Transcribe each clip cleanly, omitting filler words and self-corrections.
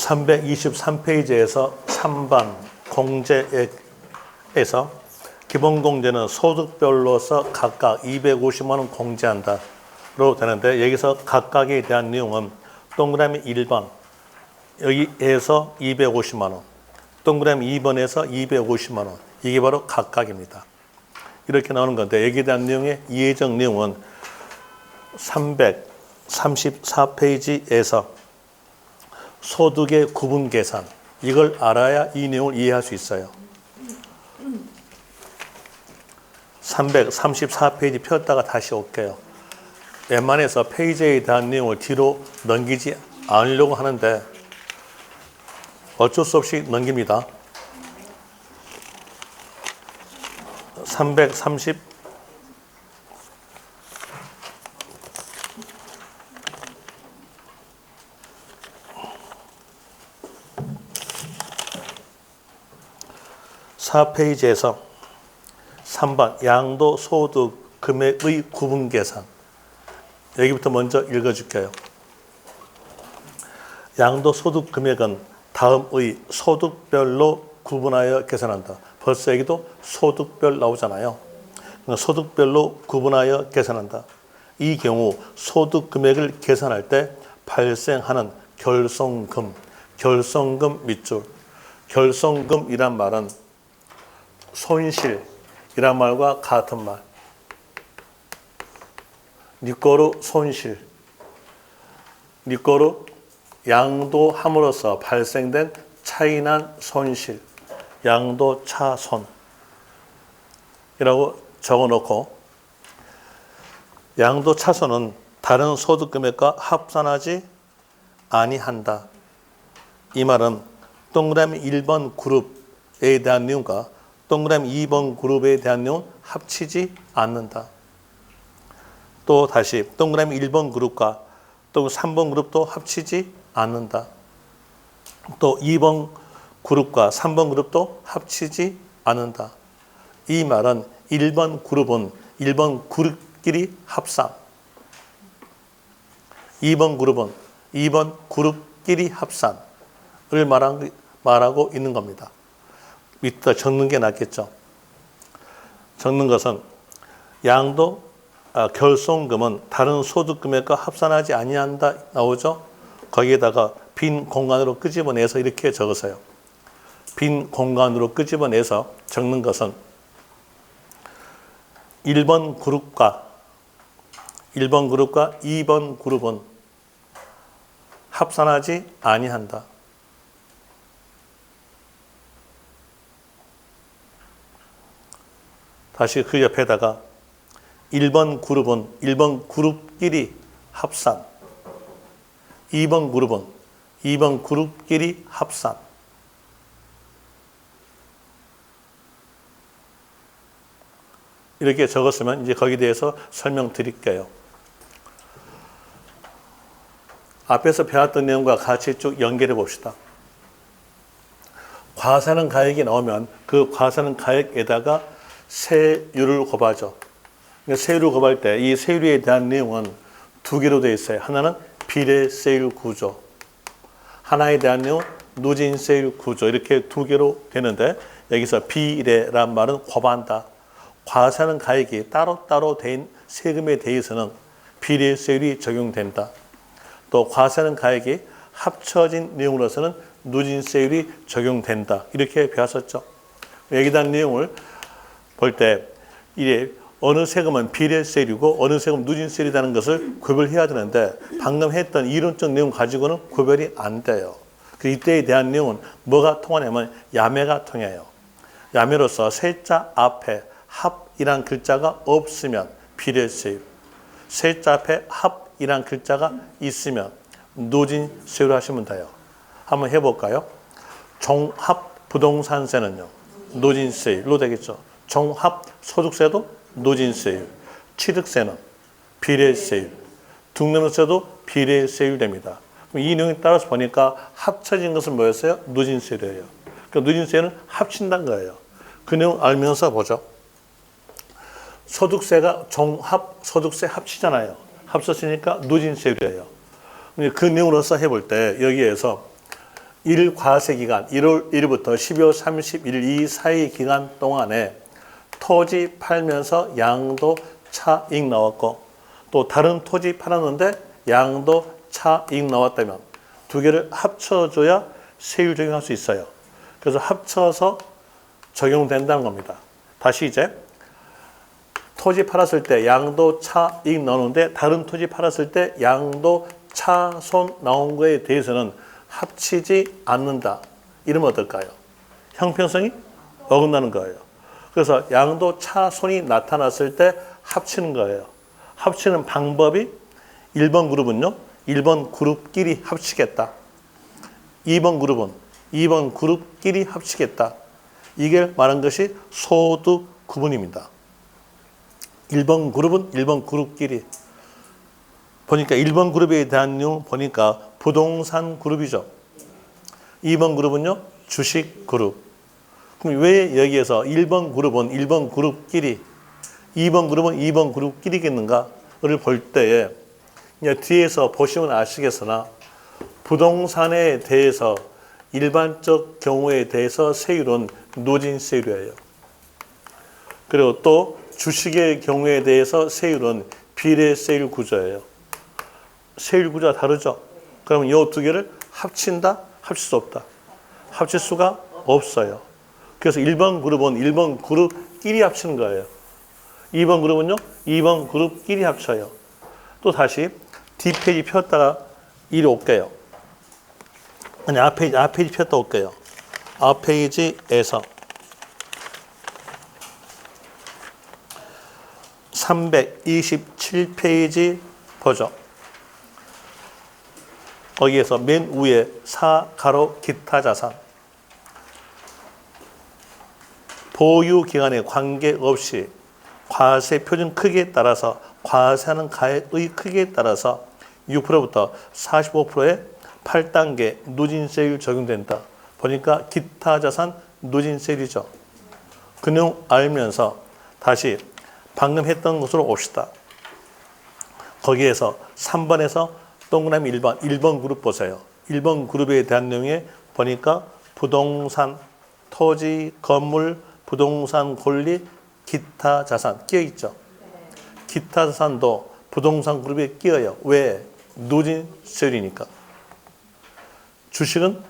323페이지에서 3번 공제액에서 기본공제는 소득별로서 각각 250만 원 공제한다로 되는데, 여기서 각각에 대한 내용은 동그라미 1번 여기에서 250만 원, 동그라미 2번에서 250만 원, 이게 바로 각각입니다. 이렇게 나오는 건데, 여기에 대한 내용의 이해적 내용은 334페이지에서 소득의 구분 계산, 이걸 알아야 이 내용을 이해할 수 있어요. 334페이지 폈다가 다시 올게요. 웬만해서 페이지에 대한 내용을 뒤로 넘기지 않으려고 하는데 어쩔 수 없이 넘깁니다. 334페이지에서 3번 양도소득 금액의 구분 계산, 여기부터 먼저 읽어줄게요. 양도소득 금액은 다음의 소득별로 구분하여 계산한다. 벌써 여기도 소득별 나오잖아요. 소득별로 구분하여 계산한다. 이 경우 소득 금액을 계산할 때 발생하는 결손금, 결손금 밑줄, 결손금이란 말은 손실이란 말과 같은 말. 니꼬르 손실, 니꼬르 양도함으로써 발생된 차이난 손실, 양도차손이라고 적어놓고, 양도차손은 다른 소득금액과 합산하지 아니한다. 이 말은 동그라미 1번 그룹에 대한 내용과 동그라미 2번 그룹에 대한 내용은 합치지 않는다. 또 다시 동그라미 1번 그룹과 또 3번 그룹도 합치지 않는다. 또 2번 그룹과 3번 그룹도 합치지 않는다. 이 말은 1번 그룹은 1번 그룹끼리 합산, 2번 그룹은 2번 그룹끼리 합산을 말하고 있는 겁니다. 밑에 적는 게 낫겠죠. 적는 것은 결손금은 다른 소득금액과 합산하지 아니한다 나오죠. 거기에다가 빈 공간으로 끄집어내서 이렇게 적으세요. 빈 공간으로 끄집어내서 적는 것은 1번 그룹과 2번 그룹은 합산하지 아니한다. 다시 그 옆에다가 1번 그룹은 1번 그룹끼리 합산, 2번 그룹은 2번 그룹끼리 합산. 이렇게 적었으면 이제 거기에 대해서 설명드릴게요. 앞에서 배웠던 내용과 같이 쭉 연결해 봅시다. 과세는 가액이 나오면 그 과세는 가액에다가 세율을 곱하죠. 세율을 곱할 때 이 세율에 대한 내용은 두 개로 되어 있어요. 하나는 비례세율 구조, 하나에 대한 내용은 누진세율 구조, 이렇게 두 개로 되는데, 여기서 비례란 말은 곱한다. 과세는 가액이 따로따로 된 세금에 대해서는 비례세율이 적용된다. 또 과세는 가액이 합쳐진 내용으로서는 누진세율이 적용된다. 이렇게 배웠었죠. 여기에 대한 내용을 볼 때 이게 어느 세금은 비례세율이고 어느 세금은 누진세율이라는 것을 구별해야 되는데, 방금 했던 이론적 내용 가지고는 구별이 안 돼요. 이때에 대한 내용은 뭐가 통하냐면 야매가 통해요. 야매로서 세자 앞에 합이란 글자가 없으면 비례세율, 세자 앞에 합이란 글자가 있으면 누진세율 하시면 돼요. 한번 해볼까요? 종합부동산세는요, 누진세율로 되겠죠. 종합소득세도 누진세율, 취득세는 비례세율, 등록세도 비례세율 됩니다. 그럼 이 내용에 따라서 보니까 합쳐진 것은 뭐였어요? 누진세율이에요. 그러니까 누진세율은 합친다는 거예요. 그 내용 알면서 보죠. 소득세가 종합소득세 합치잖아요. 합쳤으니까 누진세율이에요. 그 내용으로서 해볼 때 여기에서 일과세 기간 1월 1일부터 12월 31일 이 사이 기간 동안에 토지 팔면서 양도 차익 나왔고 또 다른 토지 팔았는데 양도 차익 나왔다면 두 개를 합쳐줘야 세율 적용할 수 있어요. 그래서 합쳐서 적용된다는 겁니다. 다시 이제 토지 팔았을 때 양도 차익 나오는데 다른 토지 팔았을 때 양도 차손 나온 거에 대해서는 합치지 않는다. 이러면 어떨까요? 형평성이 어긋나는 거예요. 그래서 양도 차손이 나타났을 때 합치는 거예요. 합치는 방법이 1번 그룹은요. 1번 그룹끼리 합치겠다. 2번 그룹은 2번 그룹끼리 합치겠다. 이게 말한 것이 소득 구분입니다. 1번 그룹은 1번 그룹끼리. 보니까 1번 그룹에 대한 내용 보니까 부동산 그룹이죠. 2번 그룹은요. 주식 그룹. 그럼 왜 여기에서 1번 그룹은 1번 그룹끼리 2번 그룹은 2번 그룹끼리겠는가를 볼 때에 뒤에서 보시면 아시겠으나 부동산에 대해서 일반적 경우에 대해서 세율은 누진세율이에요. 그리고 또 주식의 경우에 대해서 세율은 비례세율 구조예요. 세율 구조가 다르죠. 그러면 이 두 개를 합친다? 합칠 수 없다. 합칠 수가 없어요. 그래서 1번 그룹은 1번 그룹끼리 합치는 거예요. 2번 그룹은요? 2번 그룹끼리 합쳐요. 또 다시 뒷페이지 폈다가 이리 올게요. 아니, 앞페이지 폈다 올게요. 앞페이지에서 327페이지 보죠. 거기에서 맨 위에 4가로 기타 자산. 보유 기간에 관계없이 과세 표준 크기에 따라서 과세하는 가액의 크기에 따라서 6%부터 45%의 8단계 누진세율 적용된다. 보니까 기타 자산 누진세율이죠. 그 내용 알면서 다시 방금 했던 것으로 옵시다. 거기에서 3번에서 동그라미 1번 그룹 보세요. 1번 그룹에 대한 내용에 보니까 부동산, 토지, 건물, 부동산 권리, 기타 자산 끼어 있죠. 기타 자산도 부동산 그룹에 끼어요. 왜? 누진세율이니까. 주식은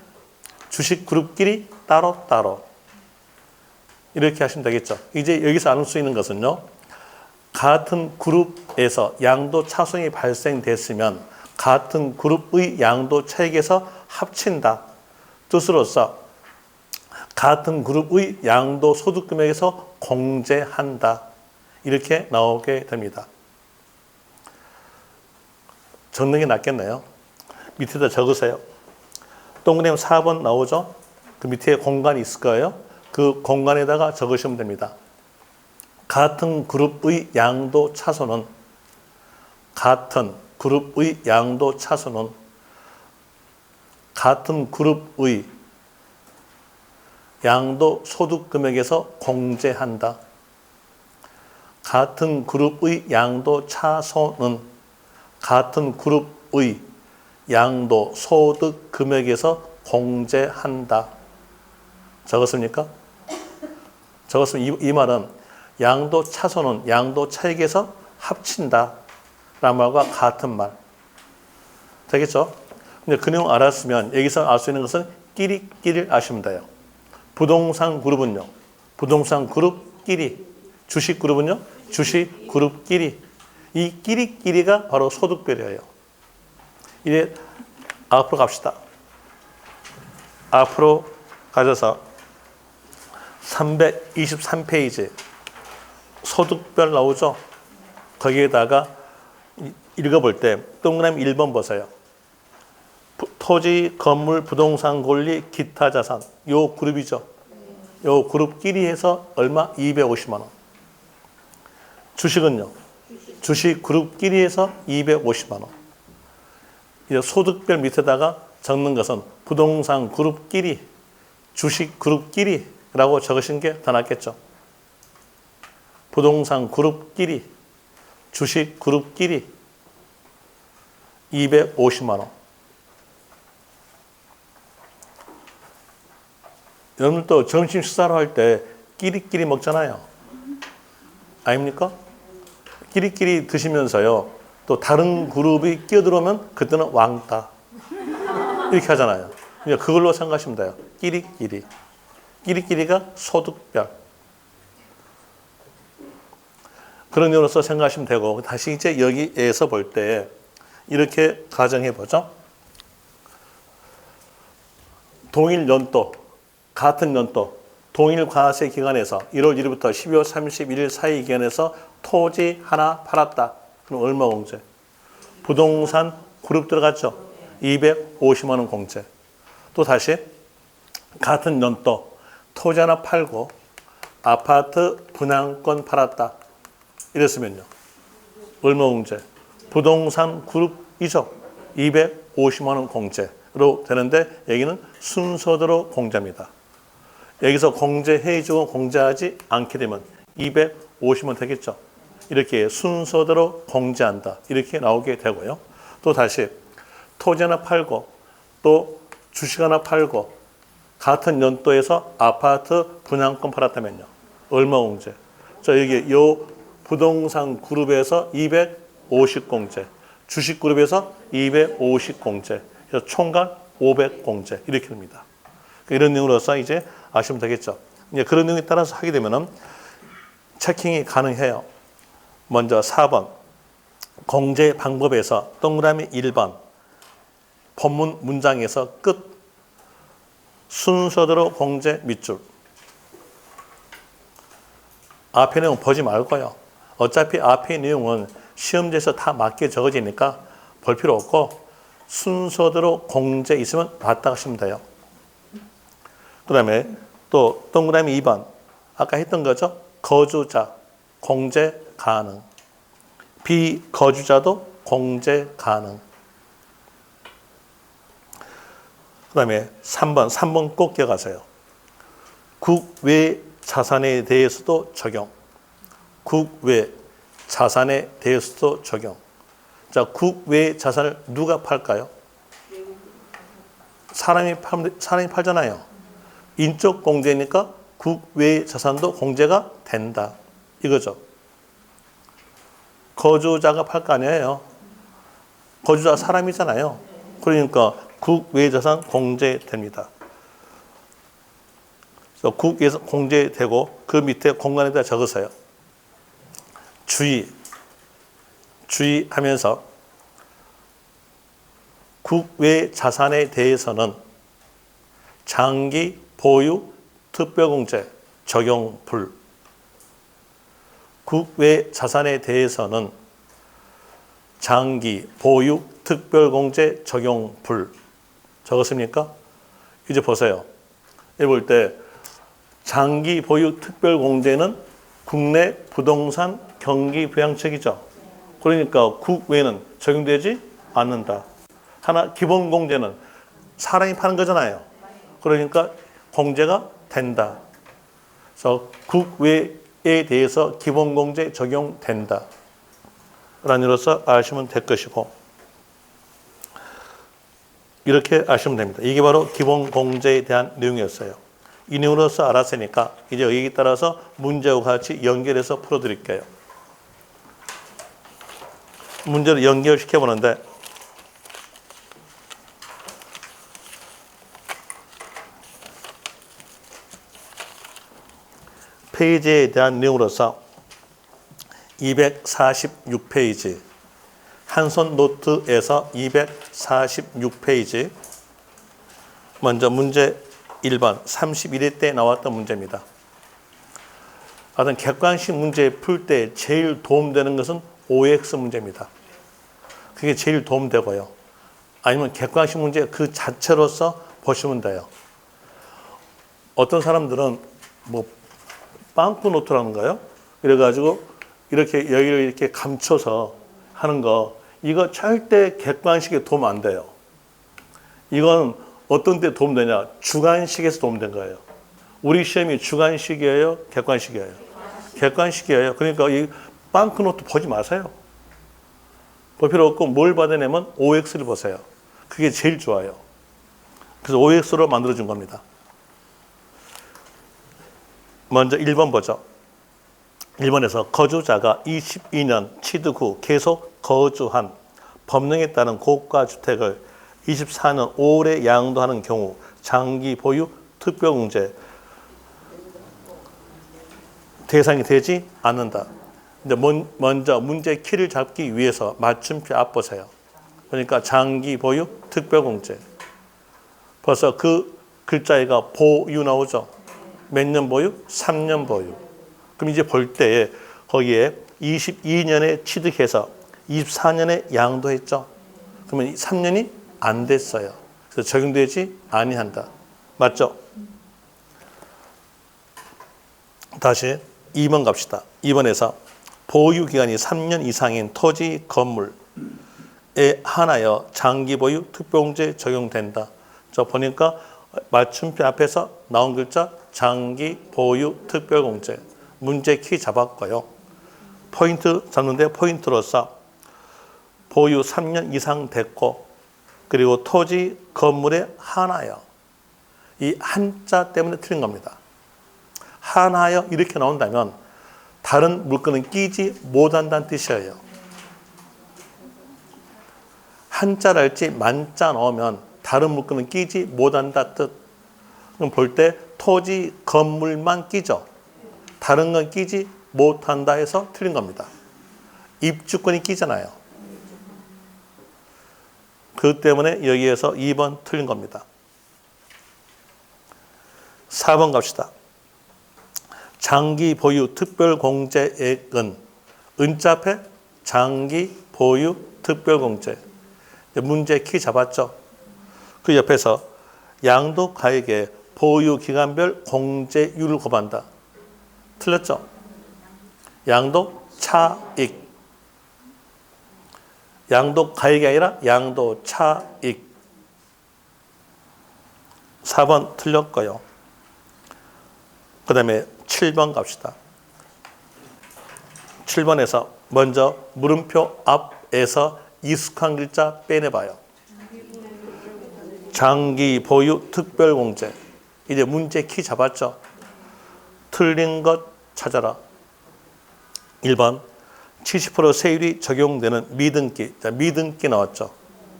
주식 그룹끼리 따로따로 이렇게 하시면 되겠죠. 이제 여기서 알 수 있는 것은요. 같은 그룹에서 양도 차손이 발생됐으면 같은 그룹의 양도 차익에서 합친다. 뜻으로서 같은 그룹의 양도 소득 금액에서 공제한다. 이렇게 나오게 됩니다. 적는 게 낫겠네요. 밑에다 적으세요. 동그라미 4번 나오죠? 그 밑에 공간이 있을 거예요. 그 공간에다가 적으시면 됩니다. 같은 그룹의 양도 차손은 같은 그룹의 양도 차손은 같은 그룹의 양도 소득 금액에서 공제한다. 같은 그룹의 양도 차손은 같은 그룹의 양도 소득 금액에서 공제한다. 적었습니까? 적었으면 이 말은 양도 차손은 양도 차익에서 합친다. 라는 말과 같은 말. 되겠죠? 근데 그 내용 알았으면 여기서 알 수 있는 것은 끼리끼리를 아시면 돼요. 부동산 그룹은요. 부동산 그룹끼리. 주식 그룹은요. 주식 그룹끼리. 이 끼리끼리가 바로 소득별이에요. 이제 앞으로 갑시다. 앞으로 가셔서 323페이지 소득별 나오죠? 거기에다가 읽어볼 때 동그라미 1번 보세요. 토지, 건물, 부동산 권리, 기타 자산. 요 그룹이죠. 요 그룹끼리 해서 얼마? 250만 원. 주식은요? 주식 그룹끼리 해서 250만 원. 이제 소득별 밑에다가 적는 것은 부동산 그룹끼리, 주식 그룹끼리라고 적으신 게 더 낫겠죠. 부동산 그룹끼리, 주식 그룹끼리 250만 원. 여러분도 점심 식사를 할 때 끼리끼리 먹잖아요. 아닙니까? 끼리끼리 드시면서요. 또 다른 그룹이 끼어들어오면 그때는 왕따. 이렇게 하잖아요. 그러니까 그걸로 생각하시면 돼요. 끼리끼리. 끼리끼리가 소득별. 그런 의미로서 생각하시면 되고, 다시 이제 여기에서 볼 때 이렇게 가정해 보죠. 동일 연도, 같은 연도, 동일 과세 기간에서 1월 1일부터 12월 31일 사이 기간에서 토지 하나 팔았다. 그럼 얼마 공제? 부동산 그룹 들어갔죠? 250만 원 공제. 또 다시 같은 연도 토지 하나 팔고 아파트 분양권 팔았다. 이랬으면요. 얼마 공제? 부동산 그룹이죠. 250만 원 공제로 되는데 여기는 순서대로 공제입니다. 여기서 공제해주고 공제하지 않게 되면 250만 원 되겠죠. 이렇게 순서대로 공제한다. 이렇게 나오게 되고요. 또 다시 토지 하나 팔고 또 주식 하나 팔고 같은 연도에서 아파트 분양권 팔았다면요. 얼마 공제? 자, 여기 요 부동산 그룹에서 250 공제, 주식 그룹에서 250 공제, 그래서 총각 500 공제 이렇게 됩니다. 이런 내용으로서 이제 아시면 되겠죠. 이제 그런 내용에 따라서 하게 되면은 체킹이 가능해요. 먼저 4번 공제 방법에서 동그라미 1번 본문 문장에서 끝 순서대로 공제 밑줄. 앞에 내용 보지 말고요. 어차피 앞에 내용은 시험지에서 다 맞게 적어지니까 볼 필요 없고 순서대로 공제 있으면 봤다 하시면 돼요. 그 다음에 또 동그라미 2번 아까 했던 거죠. 거주자 공제 가능. 비거주자도 공제 가능. 그 다음에 3번 꼭 기억하세요. 국외 자산에 대해서도 적용. 국외 자산에 대해서도 적용. 자, 국외 자산을 누가 팔까요? 사람이 팔잖아요. 인적 공제니까 국외 자산도 공제가 된다. 이거죠. 거주자가 팔 거 아니에요. 거주자 사람이잖아요. 그러니까 국외 자산 공제됩니다. 그래서 국외에서 공제되고 그 밑에 공간에다 적으세요. 주의하면서 국외 자산에 대해서는 장기 보유 특별공제 적용 불. 국외 자산에 대해서는 장기 보유 특별공제 적용 불. 적었습니까? 이제 보세요. 여기 볼 때 장기 보유 특별공제는 국내 부동산 경기 부양책이죠. 그러니까 국외는 적용되지 않는다. 하나 기본 공제는 사람이 파는 거잖아요. 그러니까 공제가 된다. 그래서 국외에 대해서 기본 공제 적용된다. 라는 이로써 아시면 될 것이고 이렇게 아시면 됩니다. 이게 바로 기본 공제에 대한 내용이었어요. 이 내용으로서 알았으니까 이제 여기에 따라서 문제와 같이 연결해서 풀어드릴게요. 문제를 연결시켜 보는데 페이지에 대한 내용으로서 246페이지 한손 노트에서 246페이지 먼저 문제 1번 31회 때 나왔던 문제입니다. 어떤 객관식 문제 풀 때 제일 도움되는 것은 OX 문제입니다. 그게 제일 도움되고요. 아니면 객관식 문제 그 자체로서 보시면 돼요. 어떤 사람들은 뭐 빵꾸노트라는가요? 그래가지고 이렇게 여기를 이렇게 감춰서 하는 거 이거 절대 객관식에 도움 안 돼요. 이건 어떤 때 도움되냐? 주관식에서 도움된 거예요. 우리 시험이 주관식이에요? 객관식이에요? 객관식이에요. 그러니까 이 빵크노트 보지 마세요. 볼 필요 없고 뭘 받아내면 OX를 보세요. 그게 제일 좋아요. 그래서 OX로 만들어준 겁니다. 먼저 1번 보죠. 1번에서 거주자가 22년 취득 후 계속 거주한 법령에 따른 고가 주택을 24년 5월에 양도하는 경우 장기 보유 특별공제 대상이 되지 않는다. 근데 먼저 문제 키를 잡기 위해서 맞춤표 앞 보세요. 그러니까 장기 보유 특별공제. 벌써 그 글자에가 보유 나오죠. 몇 년 보유? 3년 보유. 그럼 이제 볼 때에 거기에 22년에 취득해서 24년에 양도했죠. 그러면 3년이 안 됐어요. 그래서 적용되지 아니한다. 맞죠? 다시 2번 갑시다. 2번에서 보유기간이 3년 이상인 토지 건물에 한하여 장기 보유 특별공제 적용된다. 저 보니까 맞춤표 앞에서 나온 글자 장기 보유 특별공제. 문제 키 잡았고요. 포인트 잡는데 포인트로서 보유 3년 이상 됐고 그리고 토지 건물에 한하여. 이 한자 때문에 틀린 겁니다. 한하여 이렇게 나온다면 다른 물건은 끼지 못한다는 뜻이에요. 한자랄지 만자 넣으면 다른 물건은 끼지 못한다 뜻. 그럼 볼 때 토지 건물만 끼죠. 다른 건 끼지 못한다 해서 틀린 겁니다. 입주권이 끼잖아요. 그 때문에 여기에서 2번 틀린 겁니다. 4번 갑시다. 장기 보유 특별공제액은 은자 앞에 장기 보유 특별공제. 문제 키 잡았죠. 그 옆에서 양도가액의 보유기간별 공제율을 곱한다. 틀렸죠? 양도 차익. 양도 가액이 아니라 양도 차익. 4번 틀렸고요. 그 다음에 7번 갑시다. 7번에서 먼저 물음표 앞에서 익숙한 글자 빼내봐요. 장기 보유 특별공제. 이제 문제 키 잡았죠? 틀린 것 찾아라. 1번 70% 세율이 적용되는 미등기. 자, 미등기 나왔죠.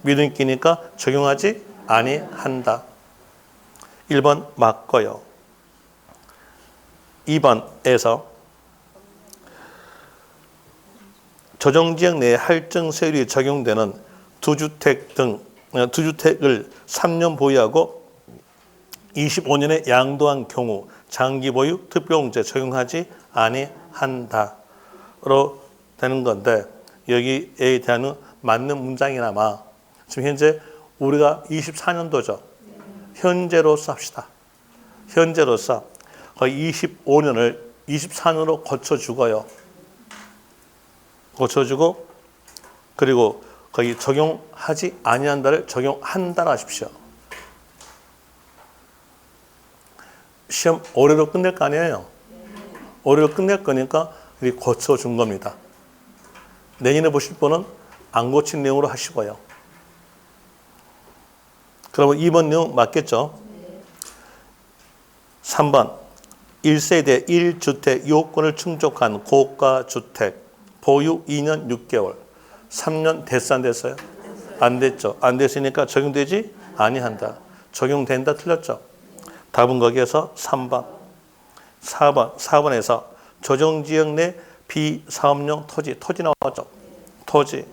미등기니까 적용하지 아니한다. 1번 맞고요. 2번에서 조정지역 내에 할증 세율이 적용되는 두주택을 3년 보유하고 25년에 양도한 경우 장기 보유 특별공제 적용하지 아니한다로 되는 건데 여기에 대한 맞는 문장이나마 지금 현재 우리가 24년도죠. 현재로서 합시다. 현재로서 거의 25년을 24년으로 고쳐주고요. 고쳐주고 그리고 거의 적용하지 아니한다를 적용한다라 하십시오. 시험 올해로 끝낼 거 아니에요. 올해로 끝낼 거니까 고쳐준 겁니다. 내년에 보실 분은 안 고친 내용으로 하시고요. 그러면 2번 내용 맞겠죠? 3번 1세대 1주택 요건을 충족한 고가주택 보유 2년 6개월 3년 됐어 안 됐어요? 안 됐죠. 안 됐으니까 적용되지 아니한다. 적용된다 틀렸죠. 답은 거기에서 3번. 4번에서 조정지역 내 비사업용 토지 나왔죠. 토지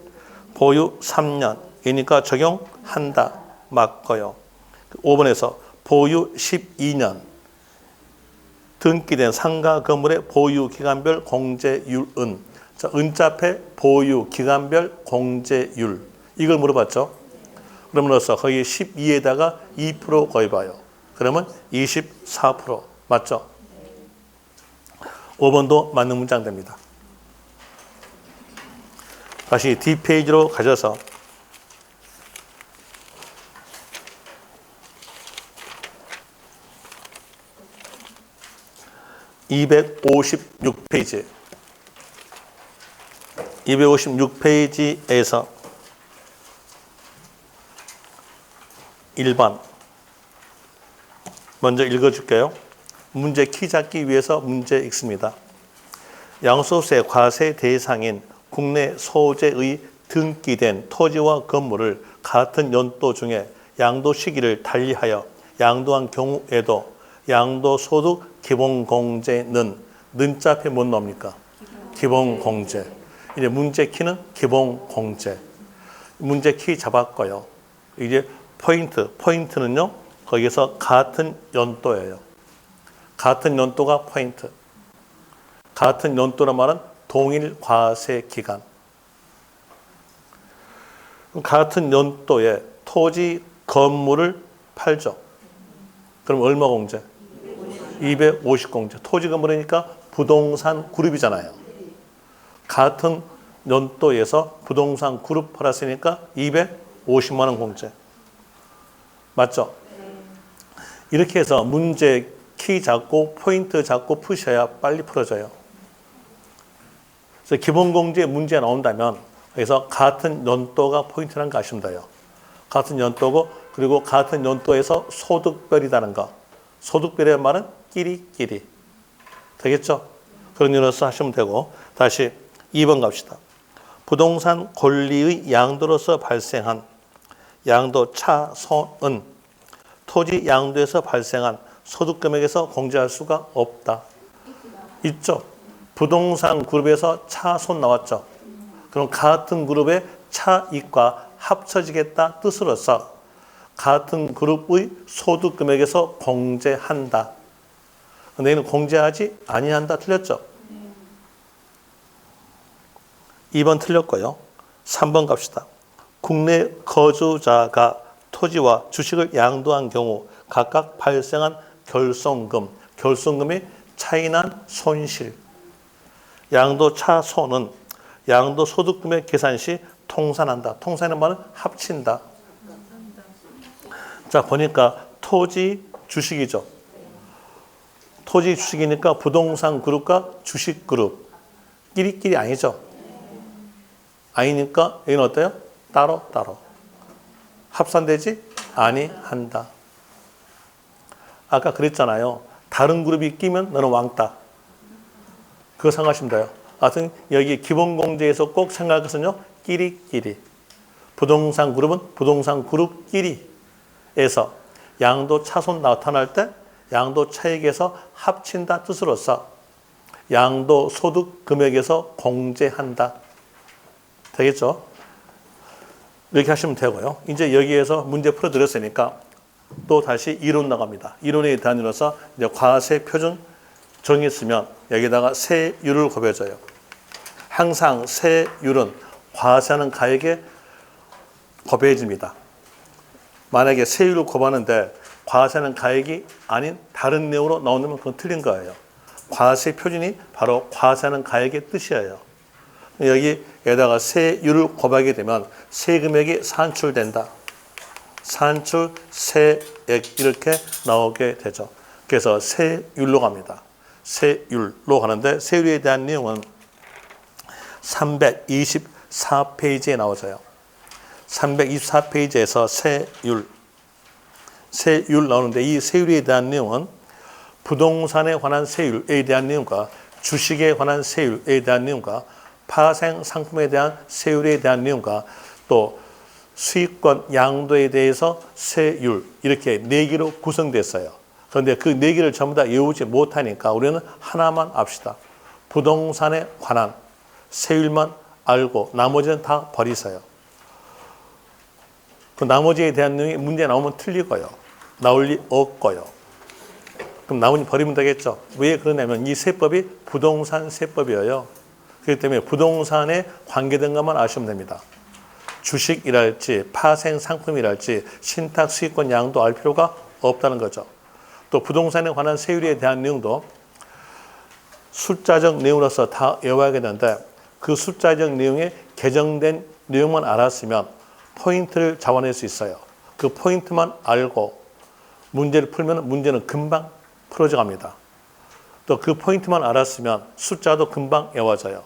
보유 3년 이니까 적용한다. 맞고요. 5번에서 보유 12년 등기된 상가 건물의 보유 기간별 공제율은 자, 은자 앞에 보유 기간별 공제율 이걸 물어봤죠. 그러면서 거기 12에다가 2% 거입해요. 그러면 24% 맞죠? 5번도 맞는 문장 됩니다. 다시 D페이지로 가셔서 (256페이지) 256페이지에서 1번 먼저 읽어줄게요. 문제 키 잡기 위해서 문제 읽습니다. 양도세 과세 대상인 국내 소재의 등기된 토지와 건물을 같은 연도 중에 양도 시기를 달리하여 양도한 경우에도 양도소득 기본공제는 는자 앞에 못 나옵니까? 기본공제. 이제 문제 키는 기본공제. 문제 키 잡았고요. 이제 포인트는요. 거기서 같은 연도예요. 같은 연도가 포인트. 같은 연도란 말은 동일 과세 기간. 같은 연도에 토지 건물을 팔죠. 그럼 얼마 공제? 250 공제. 토지 건물이니까 부동산 그룹이잖아요. 같은 연도에서 부동산 그룹 팔았으니까 250만 원 공제. 맞죠? 이렇게 해서 문제 키 잡고 포인트 잡고 푸셔야 빨리 풀어져요. 그래서 기본공제 문제 나온다면 그래서 같은 연도가 포인트라는 거 아시면 돼요. 같은 연도고 그리고 같은 연도에서 소득별이라는 거. 소득별의 말은 끼리끼리. 되겠죠? 그런 의미로서 하시면 되고 다시 2번 갑시다. 부동산 권리의 양도로서 발생한 양도 차손은 토지 양도에서 발생한 소득금액에서 공제할 수가 없다. 있죠? 부동산 그룹에서 차손 나왔죠? 그럼 같은 그룹의 차익과 합쳐지겠다 뜻으로서 같은 그룹의 소득금액에서 공제한다. 근데 이는 공제하지 아니한다 틀렸죠? 2번 틀렸고요. 3번 갑시다. 국내 거주자가 토지와 주식을 양도한 경우 각각 발생한 결손금의 차이난 손실. 양도 차손은 양도 소득금액 계산 시 통산한다. 통산하는 말은 합친다. 자, 보니까 토지 주식이죠. 토지 주식이니까 부동산 그룹과 주식 그룹. 끼리끼리 아니죠. 아니니까 여기는 어때요? 따로. 합산되지 아니한다. 아까 그랬잖아요. 다른 그룹이 끼면 너는 왕따. 그거 생각하시면 돼요. 하여튼 여기 기본공제에서 꼭 생각할 것은요. 끼리끼리. 부동산 그룹은 부동산 그룹끼리에서 양도 차손 나타날 때 양도 차익에서 합친다 뜻으로서 양도 소득 금액에서 공제한다. 되겠죠? 이렇게 하시면 되고요. 이제 여기에서 문제 풀어드렸으니까 또 다시 이론 나갑니다. 이론에 대한으로서 이제 과세 표준 정했으면 여기다가 세율을 곱해줘요. 항상 세율은 과세하는 가액에 곱해집니다. 만약에 세율을 곱하는데 과세하는 가액이 아닌 다른 내용으로 나오면 그건 틀린 거예요. 과세 표준이 바로 과세하는 가액의 뜻이에요. 여기에다가 세율을 곱하게 되면 세금액이 산출된다. 산출 세액 이렇게 나오게 되죠. 그래서 세율로 갑니다. 세율로 가는데 세율에 대한 내용은 324페이지에 나오죠. 324페이지에서 세율 나오는데 이 세율에 대한 내용은 부동산에 관한 세율에 대한 내용과 주식에 관한 세율에 대한 내용과 파생 상품에 대한 세율에 대한 내용과 또 수익권 양도에 대해서 세율 이렇게 4개로 구성됐어요. 그런데 그 4개를 전부 다 외우지 못하니까 우리는 하나만 압시다. 부동산에 관한 세율만 알고 나머지는 다 버리세요. 그 나머지에 대한 내용이 문제 나오면 틀리고요. 나올 리 없고요. 그럼 나머지 버리면 되겠죠. 왜 그러냐면 이 세법이 부동산 세법이에요. 그렇기 때문에 부동산에 관계된 것만 아시면 됩니다. 주식이랄지 파생 상품이랄지 신탁 수익권 양도 알 필요가 없다는 거죠. 또 부동산에 관한 세율에 대한 내용도 숫자적 내용으로서 다 외워야 되는데 그 숫자적 내용에 개정된 내용만 알았으면 포인트를 잡아낼 수 있어요. 그 포인트만 알고 문제를 풀면 문제는 금방 풀어져 갑니다. 또 그 포인트만 알았으면 숫자도 금방 외워져요.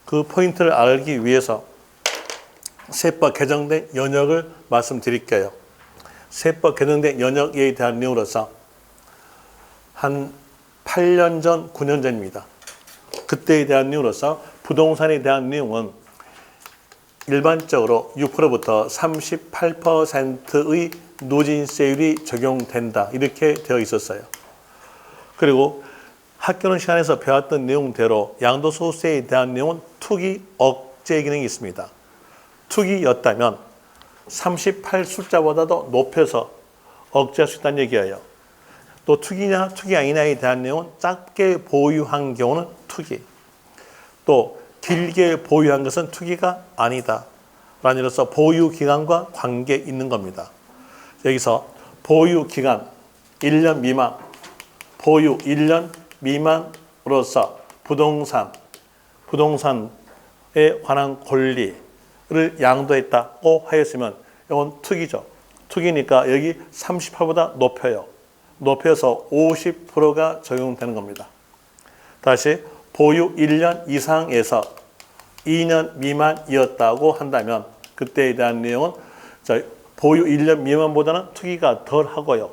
그 포인트를 알기 위해서 세법 개정된 연역을 말씀드릴게요. 세법 개정된 연역에 대한 내용으로서 한 8년 전, 9년 전입니다. 그때에 대한 내용으로서 부동산에 대한 내용은 일반적으로 6%부터 38%의 누진세율이 적용된다. 이렇게 되어 있었어요. 그리고 학교는 시간에서 배웠던 내용대로 양도소득세에 대한 내용은 투기 억제 기능이 있습니다. 투기였다면 38 숫자보다도 높여서 억제할 수 있다는 얘기예요. 또 투기냐 투기 아니냐에 대한 내용은 짧게 보유한 경우는 투기, 또 길게 보유한 것은 투기가 아니다 라는 이로써 보유기간과 관계 있는 겁니다. 여기서 보유기간 1년 미만, 보유 1년 미만으로서 부동산에 관한 권리를 양도했다고 하였으면 이건 투기죠. 투기니까 여기 38보다 높여요. 높여서 50%가 적용되는 겁니다. 다시 보유 1년 이상에서 2년 미만이었다고 한다면 그때에 대한 내용은 보유 1년 미만보다는 투기가 덜 하고요.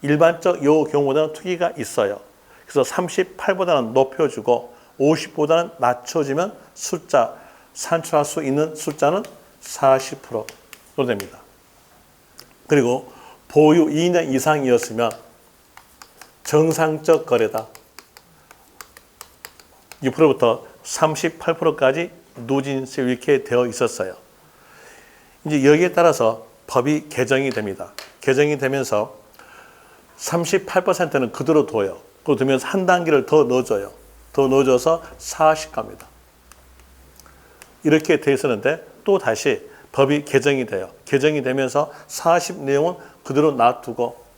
일반적 요 경우보다는 투기가 있어요. 그래서 38보다는 높여주고 50보다는 낮춰주면 숫자, 산출할 수 있는 숫자는 40%로 됩니다. 그리고 보유 2년 이상이었으면 정상적 거래다. 6%부터 38%까지 누진세 이렇게 되어 있었어요. 이제 여기에 따라서 법이 개정이 됩니다. 개정이 되면서 38%는 그대로 둬요. 그거 두면서 한 단계를 더 넣어줘요. 더 넣어줘서 40 갑니다. 이렇게 돼 있었는데 또 다시 법이 개정이 돼요. 개정이 되면서 40 내용은 그대로 놔두고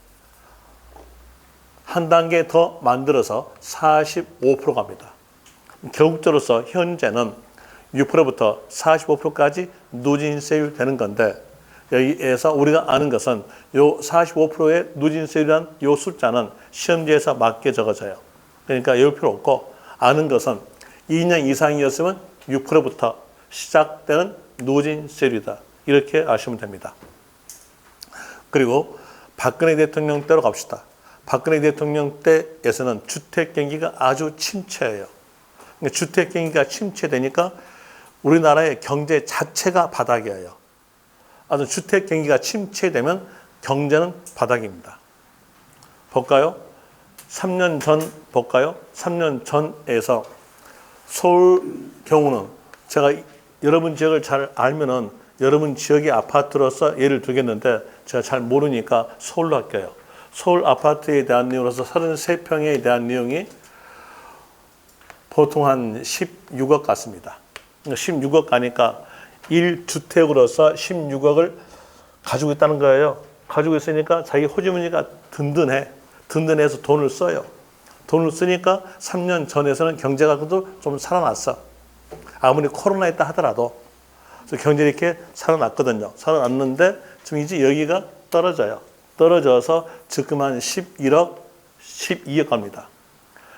한 단계 더 만들어서 45% 갑니다. 결국적으로서 현재는 6%부터 45%까지 누진세율 되는 건데 여기에서 우리가 아는 것은 요 45%의 누진세율이라는 요 숫자는 시험지에서 맞게 적어져요. 그러니까 외울 필요 없고 아는 것은 2년 이상이었으면 6%부터 시작되는 누진세율이다. 이렇게 아시면 됩니다. 그리고 박근혜 대통령 때로 갑시다. 박근혜 대통령 때에서는 주택 경기가 아주 침체예요. 주택 경기가 침체되니까 우리나라의 경제 자체가 바닥이에요. 아주 주택 경기가 침체되면 경제는 바닥입니다. 볼까요? 3년 전 볼까요? 3년 전에서 서울 경우는 제가 여러분 지역을 잘 알면은 여러분 지역의 아파트로서 예를 들겠는데 제가 잘 모르니까 서울로 할게요. 서울 아파트에 대한 내용으로서 33평에 대한 내용이 보통 한 16억 같습니다. 16억 가니까 1주택으로서 16억을 가지고 있다는 거예요. 가지고 있으니까 자기 호주머니가 든든해. 든든해서 돈을 써요. 돈을 쓰니까 3년 전에서는 경제가 그래도 좀 살아났어. 아무리 코로나 있다 하더라도 경제 이렇게 살아났거든요. 살아났는데 지금 이제 여기가 떨어져요. 떨어져서 지금 한 11억, 12억 갑니다.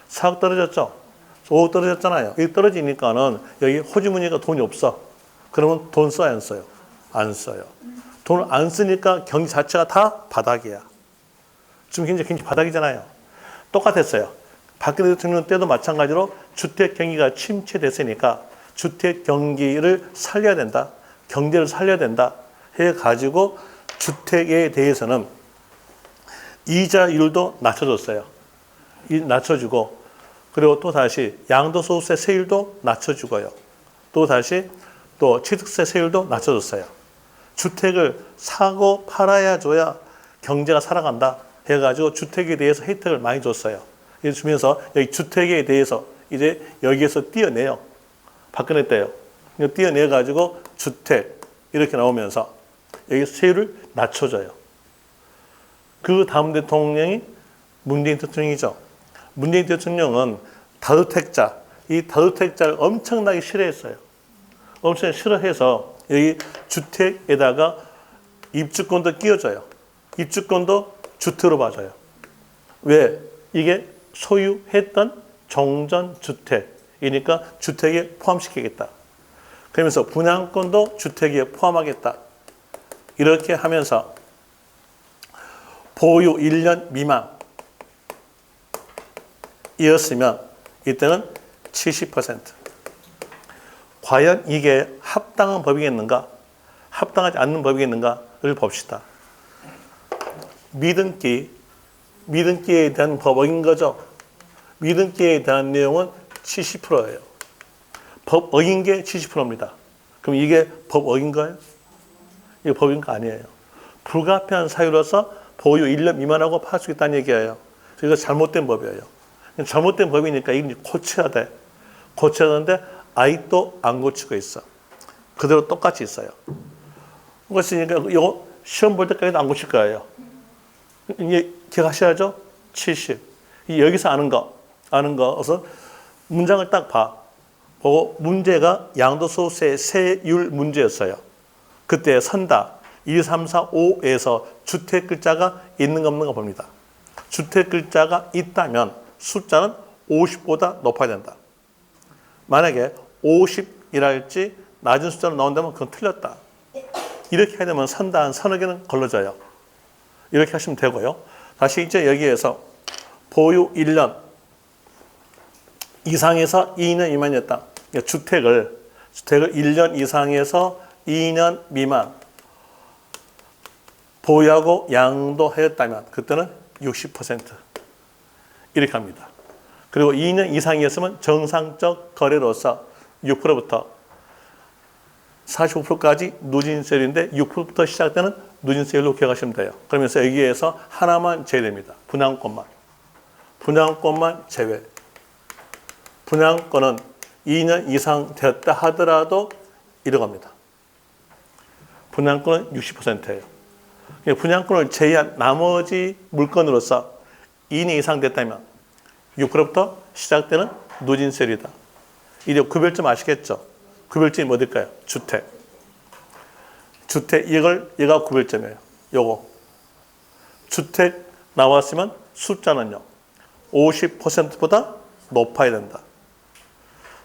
4억 떨어졌죠? 5억 떨어졌잖아요. 여기 떨어지니까는 여기 호주머니가 돈이 없어. 그러면 돈 써요, 안 써요? 안 써요. 돈을 안 쓰니까 경기 자체가 다 바닥이야. 지금 굉장히 바닥이잖아요. 똑같았어요. 박근혜 대통령 때도 마찬가지로 주택 경기가 침체됐으니까 주택 경기를 살려야 된다. 경제를 살려야 된다. 해가지고 주택에 대해서는 이자율도 낮춰줬어요. 낮춰주고 그리고 또 다시 양도소득세 세율도 낮춰주고요. 또 다시 또 취득세 세율도 낮춰줬어요. 주택을 사고 팔아야 줘야 경제가 살아간다 해가지고 주택에 대해서 혜택을 많이 줬어요. 주면서 여기 주택에 대해서 이제 여기에서 띄어내요. 박근혜 때요. 띄어내가지고 주택 이렇게 나오면서 여기 세율을 낮춰줘요. 그 다음 대통령이 문재인 대통령이죠. 문재인 대통령은 다주택자, 이 다주택자를 엄청나게 싫어했어요. 엄청 싫어해서 여기 주택에다가 입주권도 끼워줘요. 입주권도 주택으로 봐줘요. 왜? 이게 소유했던 종전주택이니까 주택에 포함시키겠다. 그러면서 분양권도 주택에 포함하겠다. 이렇게 하면서 보유 1년 미만, 이었으면 이때는 70%. 과연 이게 합당한 법이겠는가? 합당하지 않는 법이겠는가를 봅시다. 믿음기에 대한 법 어긴 거죠. 믿음기에 대한 내용은 70%예요. 법 어긴 게 70%입니다. 그럼 이게 법 어긴 거예요? 이게 법인 거 아니에요. 불가피한 사유로서 보유 1년 미만하고 팔 수 있다는 얘기예요. 이거 잘못된 법이에요. 잘못된 법이니까 이게 고쳐야 돼. 고쳐야 하는데 아직도 안 고치고 있어. 그대로 똑같이 있어요. 그렇으니까 이거 시험 볼 때까지도 안 고칠 거예요. 이제 기억하셔야죠. 70. 여기서 아는 것은 문장을 딱 봐. 보고 문제가 양도소득세 세율 문제였어요. 그때 선다. 1, 3, 4, 5에서 주택 글자가 있는 거 없는 거 봅니다. 주택 글자가 있다면 숫자는 50보다 높아야 된다. 만약에 50이랄지 낮은 숫자로 나온다면 그건 틀렸다. 이렇게 해야 되면 선다 한 서너 개는 걸러져요. 이렇게 하시면 되고요. 다시 이제 여기에서 보유 1년 이상에서 2년 미만이었다. 그러니까 주택을 1년 이상에서 2년 미만 보유하고 양도하였다면 그때는 60% 이렇게 합니다. 그리고 2년 이상이었으면 정상적 거래로서 6%부터 45%까지 누진세율인데 6%부터 시작되는 누진세율로 기억하시면 돼요. 그러면서 여기에서 하나만 제외됩니다. 분양권만. 분양권만 제외. 분양권은 2년 이상 되었다 하더라도 이러갑니다. 분양권은 60%예요. 분양권을 제외한 나머지 물건으로서 2년 이상 됐다면 6%부터 시작되는 누진세율이다. 이제 구별점 아시겠죠? 구별점이 어딜까요? 주택. 얘가 구별점이에요. 요거. 주택 나왔으면 숫자는요. 50%보다 높아야 된다.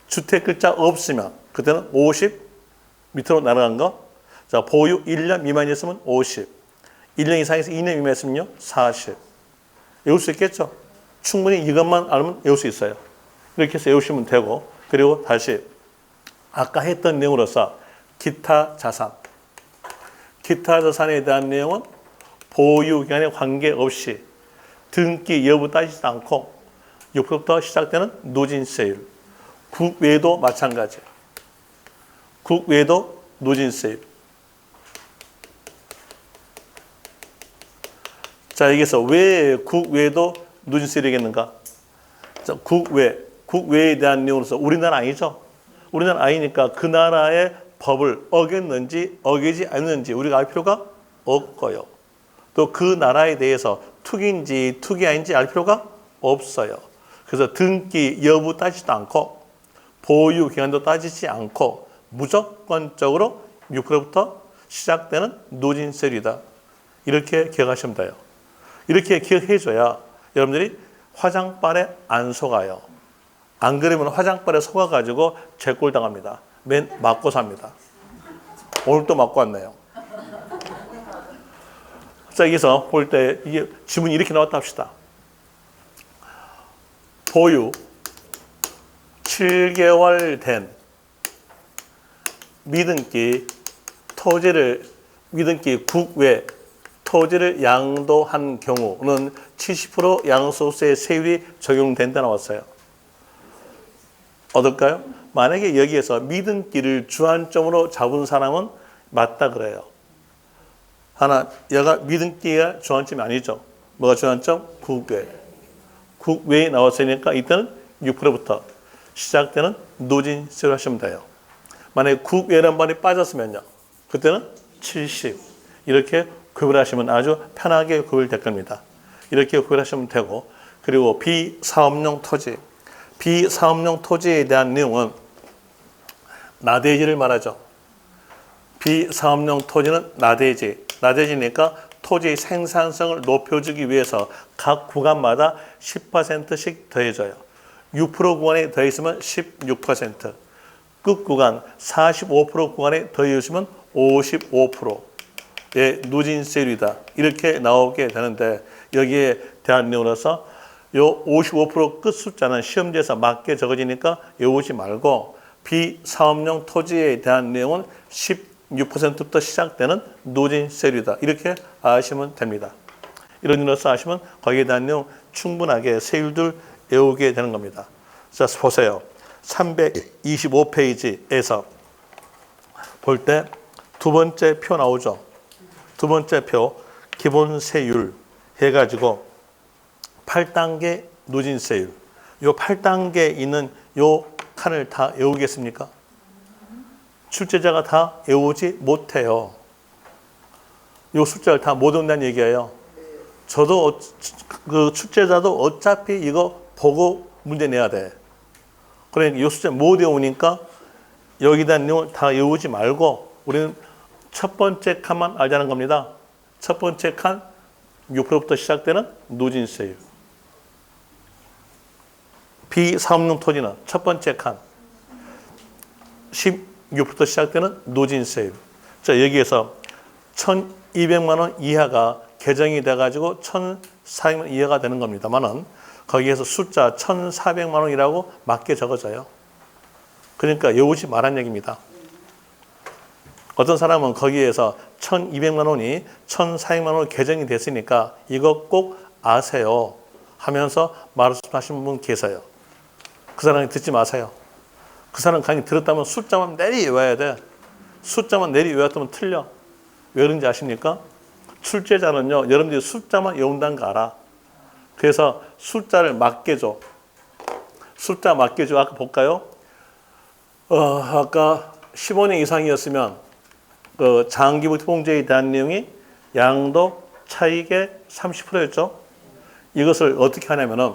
주택 글자 없으면 그때는 50 밑으로 날아간 거. 자, 보유 1년 미만이었으면 50. 1년 이상에서 2년 미만이었으면요. 40. 외울 수 있겠죠? 충분히 이것만 알면 외울 수 있어요. 이렇게 해서 외우시면 되고 그리고 다시 아까 했던 내용으로서 기타 자산. 기타 자산에 대한 내용은 보유 기간에 관계없이 등기 여부 따지지 않고 6%부터 시작되는 누진세율. 국외도 마찬가지. 국외도 누진세율. 자, 여기서 왜 국외도 누진세율이겠는가? 자, 국외에 대한 내용으로서 우리나라 아니죠? 우리나라 아니니까 그 나라의 법을 어겼는지 어기지 않는지 우리가 알 필요가 없고요. 또 그 나라에 대해서 투기인지 투기 아닌지 알 필요가 없어요. 그래서 등기 여부 따지지도 않고 보유 기간도 따지지 않고 무조건적으로 6%부터 시작되는 누진세율이다. 이렇게 기억하시면 돼요. 이렇게 기억해줘야 여러분들이 화장발에 안 속아요. 안 그러면 화장발에 속아가지고 재꼴 당합니다. 맨 맞고 삽니다. 오늘 또 맞고 왔네요. 자, 여기서 볼 때 이게 지문이 이렇게 나왔다 합시다. 보유 7개월 된 믿음기 국외 토지를 양도한 경우는 70% 양도소득세 세율이 적용된다 나왔어요. 어떨까요? 만약에 여기에서 믿음기를 주안점으로 잡은 사람은 맞다 그래요. 하나, 얘가 믿음기가 주안점이 아니죠. 뭐가 주안점? 국외. 국외에 나왔으니까 이때는 6%부터 시작되는 누진세율 하시면 돼요. 만약에 국외란 말이 빠졌으면요. 그때는 70. 이렇게 구별하시면 아주 편하게 구별될 겁니다. 이렇게 구별하시면 되고 그리고 비사업용 토지. 비사업용 토지에 대한 내용은 나대지를 말하죠. 비사업용 토지는 나대지. 나대지니까 토지의 생산성을 높여주기 위해서 각 구간마다 10%씩 더해줘요. 6% 구간에 더했으면 16%. 끝 구간 45% 구간에 더해주시면 55%의 누진세율이다. 이렇게 나오게 되는데 여기에 대한 내용으로서 요 55% 끝 숫자는 시험지에서 맞게 적어지니까 외우지 말고 비사업용 토지에 대한 내용은 16%부터 시작되는 누진세율이다. 이렇게 아시면 됩니다. 이런 일로서 아시면 거기에 대한 내용 충분하게 세율들 외우게 되는 겁니다. 자, 보세요. 325페이지에서 볼 때 두 번째 표 나오죠. 두 번째 표 기본세율 해가지고 8단계 누진세율. 요 8단계에 있는 요 칸을 다 외우겠습니까? 출제자가 다 외우지 못해요. 요 숫자를 다 못 외운다는 얘기예요. 저도 그 출제자도 어차피 이거 보고 문제 내야 돼. 그러니까 요 숫자 못 외우니까 여기다 내용을 다 외우지 말고 우리는 첫 번째 칸만 알자는 겁니다. 첫 번째 칸 6%부터 시작되는 누진세율. 비사업용 토지는 첫 번째 칸 16%부터 시작되는 누진세율. 자, 여기에서 1,200만 원 이하가 개정이 돼가지고 1,400만 원 이하가 되는 겁니다만은 거기에서 숫자 1,400만 원이라고 맞게 적어져요. 그러니까 외우지 말란 얘기입니다. 어떤 사람은 거기에서 1,200만 원이 1,400만 원으로 개정이 됐으니까 이거 꼭 아세요 하면서 말씀하시는 분 계세요. 그 사람이 듣지 마세요. 그 사람 강의 들었다면 숫자만 내리 외워야 돼. 숫자만 내리 외웠다면 틀려. 왜 그런지 아십니까? 출제자는요, 여러분들이 숫자만 외운다는 거 알아. 그래서 숫자를 맞게 줘. 숫자 맞게 줘. 아까 볼까요? 아까 15년 이상이었으면 그 장기부통제에 대한 내용이 양도 차익의 30%였죠. 이것을 어떻게 하냐면은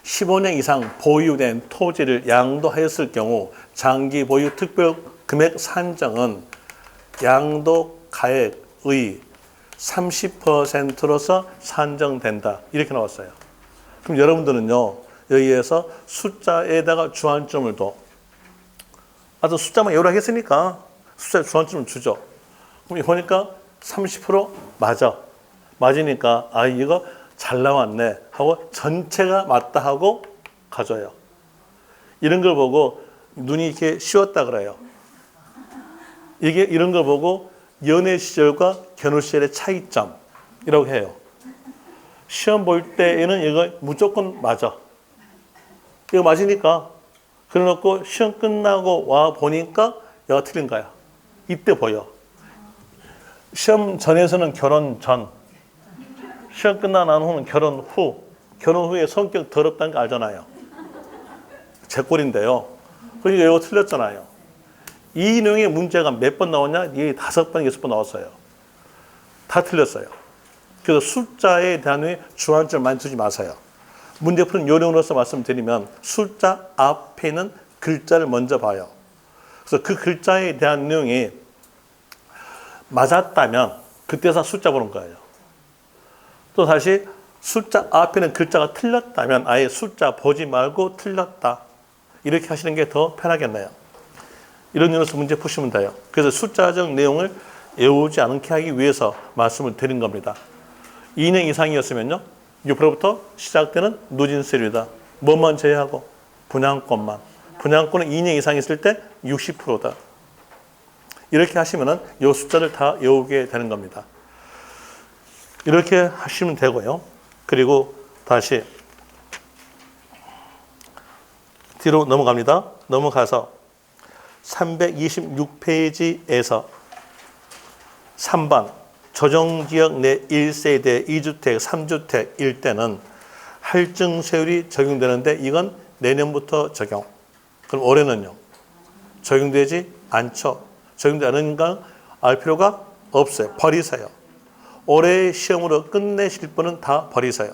15년 이상 보유된 토지를 양도하였을 경우 장기 보유 특별 금액 산정은 양도 가액의 30%로서 산정된다. 이렇게 나왔어요. 그럼 여러분들은요, 여기에서 숫자에다가 주안점을 둬. 아주 숫자만 여러 했으니까 숫자에 주안점을 주죠. 그럼 보니까 30% 맞아. 맞으니까 아, 이거 잘 나왔네 하고 전체가 맞다 하고 가져요. 이런 걸 보고 눈이 이렇게 씌웠다 그래요. 이게 이런 걸 보고 연애 시절과 결혼 시절의 차이점이라고 해요. 시험 볼 때에는 이거 무조건 맞아. 이거 맞으니까 그래놓고 시험 끝나고 와 보니까 얘가 틀린 거야. 이때 보여. 시험 전에서는 결혼 전, 시험 끝나고 난 후는 결혼 후. 결혼 후에 성격 더럽다는 거 알잖아요. 제 꼴인데요. 그러니까 이거 틀렸잖아요. 이 내용의 문제가 몇 번 나왔냐? 이게 5번, 6번 나왔어요. 다 틀렸어요. 그래서 숫자에 대한 주안점을 많이 두지 마세요. 문제 푸는 요령으로서 말씀드리면 숫자 앞에 있는 글자를 먼저 봐요. 그래서 그 글자에 대한 내용이 맞았다면 그때서 숫자 보는 거예요. 또 다시 숫자 앞에 있는 글자가 틀렸다면 아예 숫자 보지 말고 틀렸다. 이렇게 하시는 게 더 편하겠네요. 이런 의미에서 문제 푸시면 돼요. 그래서 숫자적 내용을 외우지 않게 하기 위해서 말씀을 드린 겁니다. 2년 이상이었으면요. 6%부터 시작되는 누진세율이다. 뭐만 제외하고? 분양권만. 분양권은 2년 이상 있을 때 60%다. 이렇게 하시면은 이 숫자를 다 외우게 되는 겁니다. 이렇게 하시면 되고요. 그리고 다시 뒤로 넘어갑니다. 넘어가서 326페이지에서 3번 조정지역 내 1세대 2주택, 3주택일 때는 할증세율이 적용되는데 이건 내년부터 적용. 그럼 올해는요? 적용되지 않죠. 적용되지 않으니까 알 필요가 없어요. 버리세요. 올해 시험으로 끝내실 분은 다 버리세요.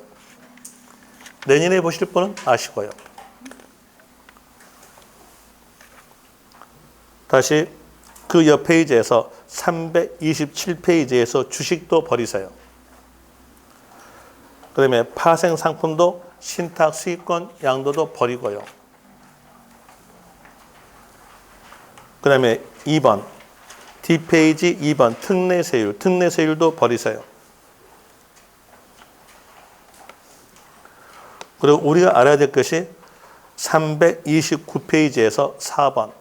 내년에 보실 분은 아시고요. 다시 그 옆 페이지에서 327페이지에서 주식도 버리세요. 그 다음에 파생상품도 신탁 수익권 양도도 버리고요. 그 다음에 2번 뒷페이지 2번 특례세율도 버리세요. 그리고 우리가 알아야 될 것이 329페이지에서 4번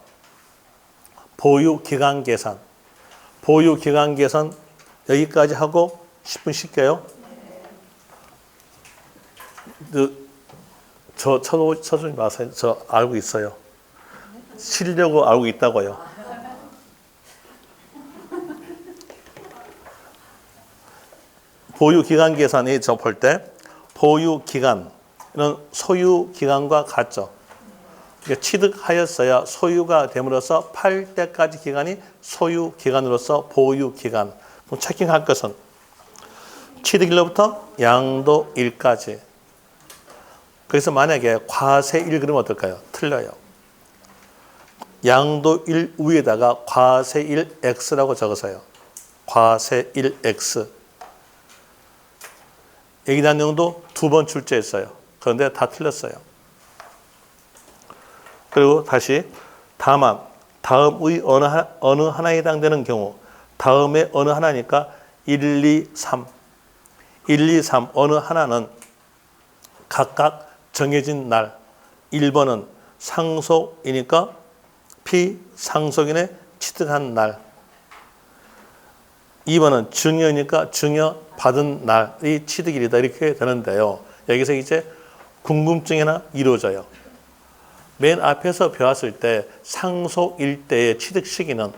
보유기간 계산. 보유기간 계산 여기까지 하고 10분 쉴게요. 저 쳐주지 마세요. 저 알고 있어요. 쉬려고 알고 있다고요. 보유기간 계산이 저 볼 때 보유기간은 소유기간과 같죠. 그러니까 취득하였어야 소유가 됨으로써 팔 때까지 기간이 소유기간으로서 보유기간. 그럼 체킹할 것은 취득일로부터 양도일까지. 그래서 만약에 과세일 그러면 어떨까요? 틀려요. 양도일 위에다가 과세일 X라고 적으세요. 과세일 X. 여기 대한 내용도 2번 출제했어요. 그런데 다 틀렸어요. 그리고 다시 다만 다음의 어느 하나에 해당되는 경우 다음에 어느 하나니까 1, 2, 3 1, 2, 3 어느 하나는 각각 정해진 날 1번은 상속이니까 피상속인의 취득한 날 2번은 증여니까 증여받은 날이 취득일이다 이렇게 되는데요. 여기서 이제 궁금증이 하나 이루어져요. 맨 앞에서 배웠을 때 상속일 때의 취득 시기는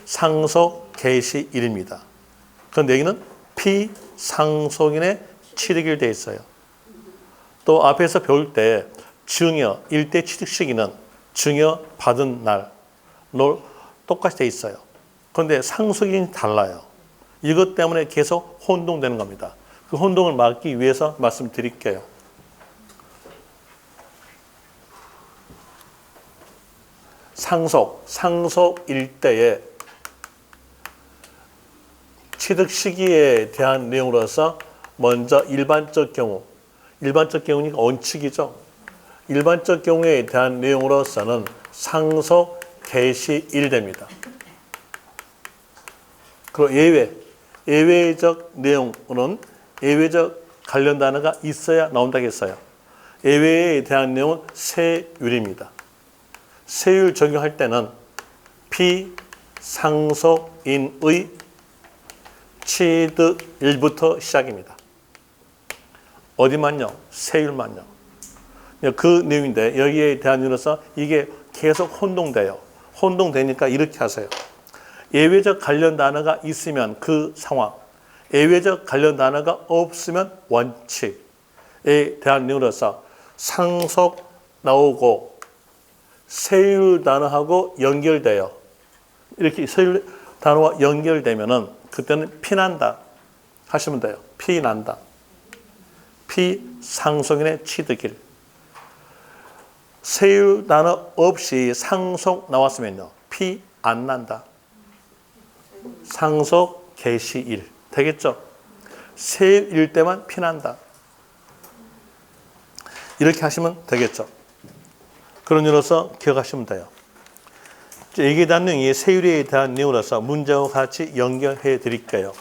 상속 개시일입니다. 그런데 여기는 피상속인의 취득일 돼 있어요. 또 앞에서 배울 때 증여일 때 취득 시기는 증여받은 날로 똑같이 돼 있어요. 그런데 상속인이 달라요. 이것 때문에 계속 혼동되는 겁니다. 그 혼동을 막기 위해서 말씀드릴게요. 상속일 때의 취득 시기에 대한 내용으로서 먼저 일반적 경우니까 원칙이죠. 일반적 경우에 대한 내용으로서는 상속 개시일 됩니다. 그리고 예외적 내용은 예외적 관련 단어가 있어야 나온다고 했어요. 예외에 대한 내용은 세율입니다. 세율 적용할 때는 피상속인의 취득일부터 시작입니다. 어디만요? 세율만요. 그 내용인데 여기에 대한 이유로서 이게 계속 혼동돼요. 혼동되니까 이렇게 하세요. 예외적 관련 단어가 있으면 그 상황, 예외적 관련 단어가 없으면 원칙에 대한 내용으로서 상속 나오고 세율 단어하고 연결돼요. 이렇게 세율 단어와 연결되면은 그때는 피난다 하시면 돼요. 피난다. 피상속인의 취득일. 세율 단어 없이 상속 나왔으면요. 피 안 난다. 상속 개시일. 되겠죠? 세율일 때만 피난다. 이렇게 하시면 되겠죠? 그런 이유로서 기억하시면 돼요. 여기에 대한 내용이 세율에 대한 내용으로서 문제와 같이 연결해 드릴게요.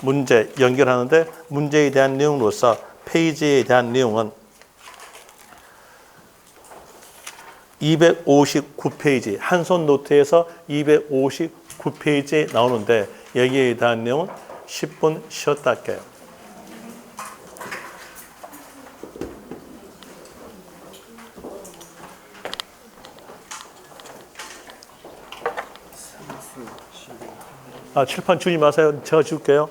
문제 연결하는데 문제에 대한 내용으로서 페이지에 대한 내용은 259페이지 한 손 노트에서 259페이지에 나오는데 여기에 대한 내용은 10분 쉬었다 할게요. 칠판 주지 마세요. 제가 줄게요.